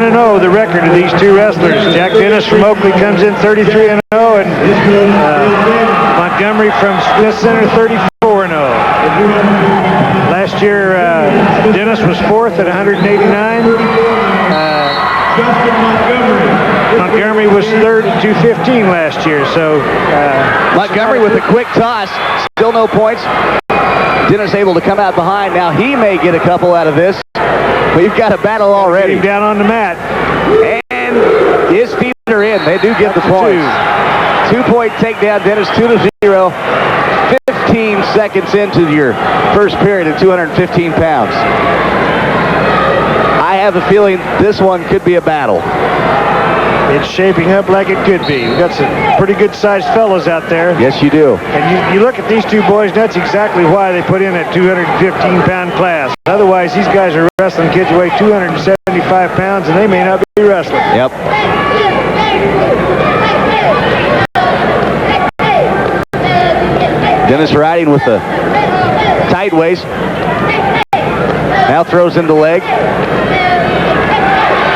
31-0, the record of these two wrestlers. Jack Dennis from Oakley comes in 33-0, and Montgomery from Smith Center 34-0. Last year, Dennis was fourth at 189. Montgomery was third at 215 last year. So Montgomery with a quick toss, still no points. Dennis able to come out behind. Now he may get a couple out of this. We've got a battle already. Get him down on the mat. And his feet are in. They do get the points. 2-point takedown, Dennis, 2-0. 15 seconds into your first period at 215 pounds. I have a feeling this one could be a battle. It's shaping up like it could be. We've got some pretty good-sized fellows out there. Yes, you do. And you look at these two boys, that's exactly why they put in a 215-pound class. Otherwise, these guys are wrestling kids who weigh 275 pounds, and they may not be wrestling. Yep. Dennis riding with a tight waist. Now throws in the leg.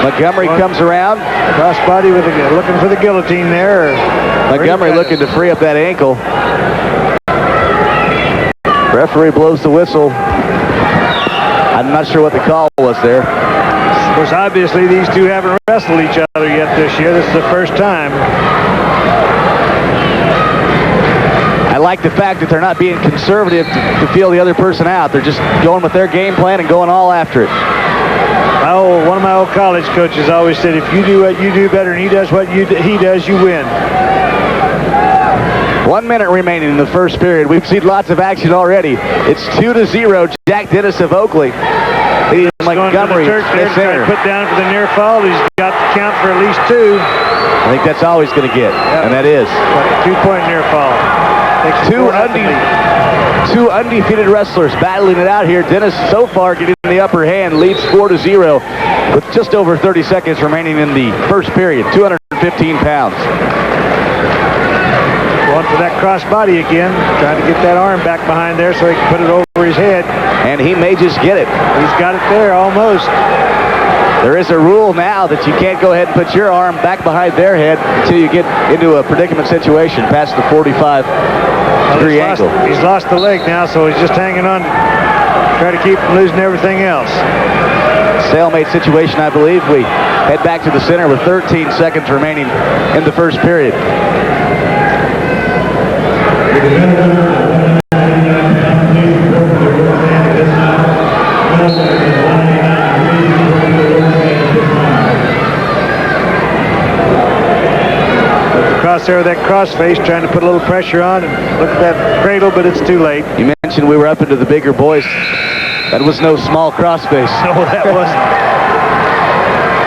Montgomery comes around. Crossbody with looking for the guillotine there. Montgomery looking to free up that ankle. Referee blows the whistle. I'm not sure what the call was there. Of course, obviously, these two haven't wrestled each other yet this year. This is the first time. I like the fact that they're not being conservative to feel the other person out. They're just going with their game plan and going all after it. One of my old college coaches always said, if you do what you do better and he does what he does, you win. 1 minute remaining in the first period. We've seen lots of action already. It's 2-0. Jack Dennis of Oakley. Montgomery to put down for the near fall. He's got the count for at least two. I think that's all he's going to get, and that is. 2-point near fall. Two undefeated wrestlers battling it out here. Dennis so far getting the upper hand, leads 4-0 with just over 30 seconds remaining in the first period. 215 pounds. Going for that crossbody again, trying to get that arm back behind there so he can put it over his head. And he may just get it. He's got it there almost. There is a rule now that you can't go ahead and put your arm back behind their head until you get into a predicament situation past the 45-degree angle. He's lost the leg now, so he's just hanging on, try to keep from losing everything else. Stalemate situation, I believe. We head back to the center with 13 seconds remaining in the first period. Across there with that crossface, trying to put a little pressure on and look at that cradle, but it's too late. You mentioned we were up into the bigger boys. That was no small crossface. No, that wasn't.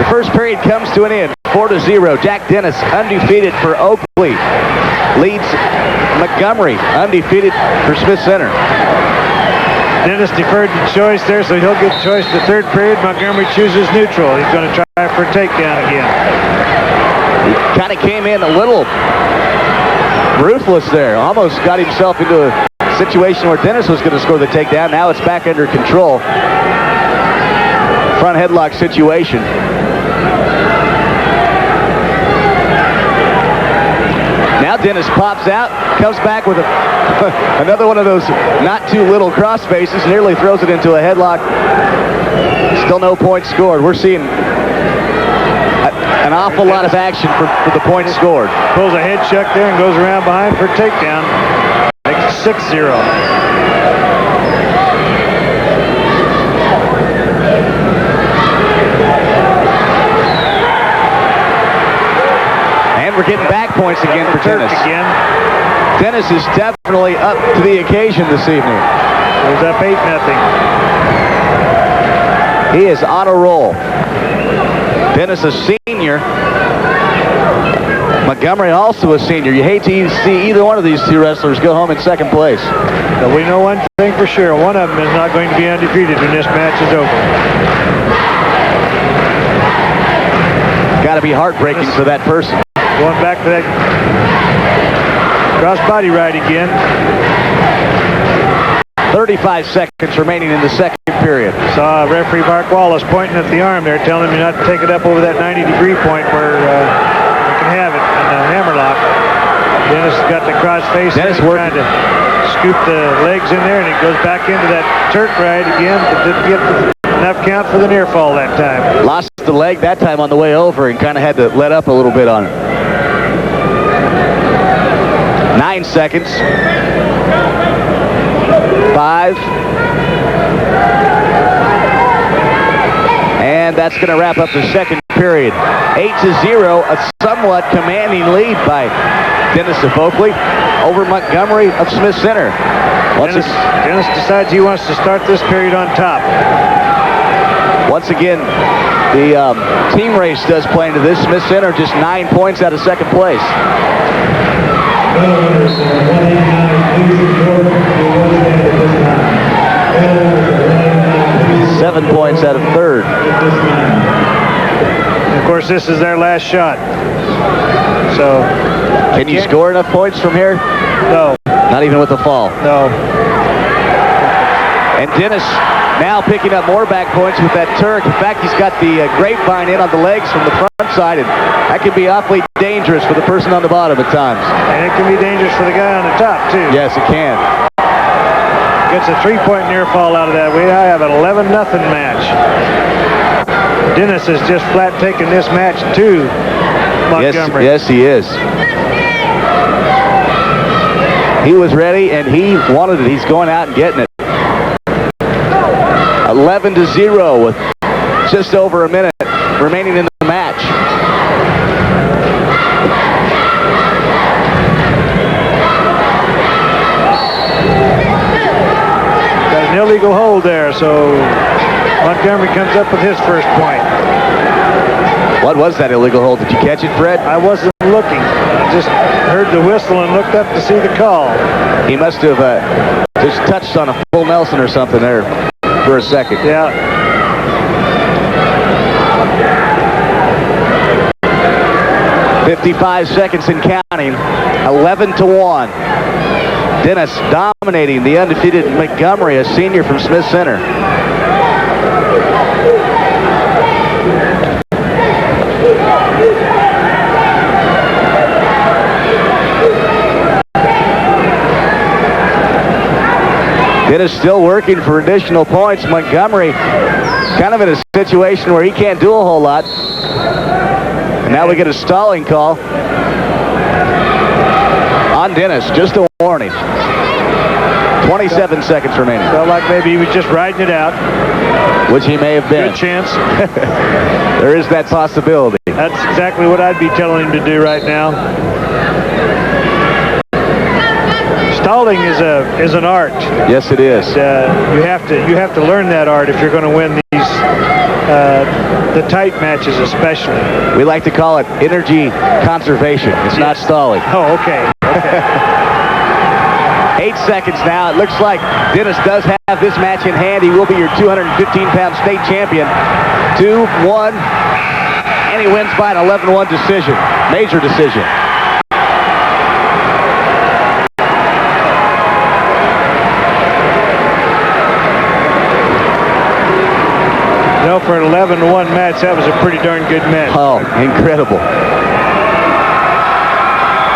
The first period comes to an end. 4-0. Jack Dennis, undefeated for Oakley, leads Montgomery, undefeated for Smith Center. Dennis deferred the choice there, so he'll get choice the third period. Montgomery chooses neutral. He's going to try for a takedown again. He kind of came in a little ruthless there. Almost got himself into a situation where Dennis was going to score the takedown. Now it's back under control. Front headlock situation. Now Dennis pops out, comes back with another one of those not too little cross faces, nearly throws it into a headlock. Still no points scored. We're seeing an awful lot of action for the points scored. Pulls a head chuck there and goes around behind for a takedown. Makes it 6-0. And we're getting back points again for Dennis. Dennis is definitely up to the occasion this evening. Goes up 8-0. He is on a roll. Dennis a senior. Montgomery also a senior. You hate to see either one of these two wrestlers go home in second place. But we know one thing for sure. One of them is not going to be undefeated when this match is over. Got to be heartbreaking for that person. Going back to that cross body right again. 35 seconds remaining in the second period. Saw referee Mark Wallace pointing at the arm there, telling him not to take it up over that 90-degree point where you can have it in the hammerlock. Dennis got the cross face. Dennis trying to scoop the legs in there, and it goes back into that Turk ride again, but didn't get enough count for the near fall that time. Lost the leg that time on the way over and kind of had to let up a little bit on it. 9 seconds. 5. And that's going to wrap up the second period. 8-0, a somewhat commanding lead by Dennis of Oakley over Montgomery of Smith Center. Dennis decides he wants to start this period on top. Once again, the team race does play into this. Smith Center just 9 points out of second place. 7 points out of third. Of course, this is their last shot. So, can you score enough points from here? No. Not even with the fall. No. And Dennis now picking up more back points with that Turk. In fact, he's got the grapevine in on the legs from the front side, and that can be awfully dangerous for the person on the bottom at times. And it can be dangerous for the guy on the top, too. Yes, it can. Gets a 3-point near fall out of that. We have an 11-0 match. Dennis has just flat taken this match to Montgomery. Yes, he is. He was ready, and he wanted it. He's going out and getting it. 11-0 with just over a minute remaining in the match. Got an illegal hold there, so Montgomery comes up with his first point. What was that illegal hold? Did you catch it, Fred? I wasn't looking. I just heard the whistle and looked up to see the call. He must have just touched on a full Nelson or something there for a second. Yeah. .55 seconds and counting. 11-1. Dennis dominating the undefeated Montgomery, a senior from Smith Center. Dennis still working for additional points. Montgomery kind of in a situation where he can't do a whole lot. And now we get a stalling call on Dennis. Just a warning. 27 seconds remaining. Felt like maybe he was just riding it out. Which he may have been. Good chance. There is that possibility. That's exactly what I'd be telling him to do right now. Stalling is an art. Yes, it is. You have to learn that art if you're going to win these the tight matches, especially. We like to call it energy conservation. It's not stalling. Oh, okay. 8 seconds now. It looks like Dennis does have this match in hand. He will be your 215-pound state champion. 2-1, and he wins by an 11-1 decision. Major decision. You know, for an 11-1 match, that was a pretty darn good match. Oh, incredible.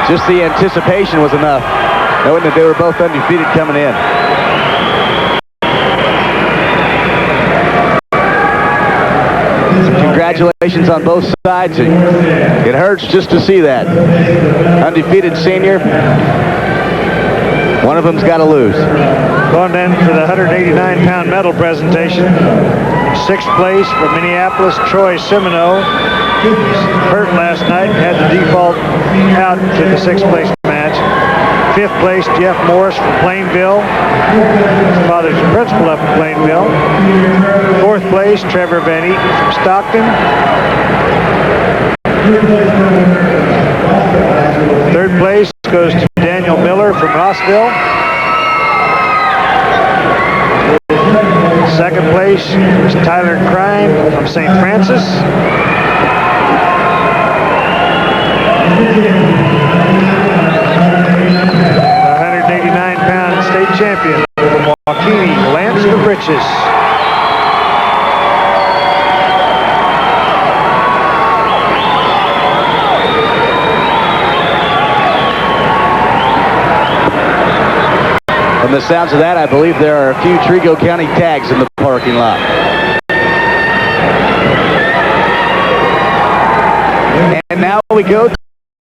Just the anticipation was enough, knowing that they were both undefeated coming in. Congratulations on both sides. It hurts just to see that. Undefeated senior. One of them's got to lose. Going then for the 189-pound medal presentation. Sixth place for Minneapolis, Troy Semino. Hurt last night, had to default out to the sixth place match. Fifth place, Jeff Morris from Plainville. His father's a principal up in Plainville. Fourth place, Trevor Van Eaton from Stockton. Third place goes to Daniel Miller from Rossville. Second place is Tyler Crime from St. Francis. The 189-pound state champion from Joaquin From the sounds of that, I believe there are a few Trigo County tags in the parking lot. And now we go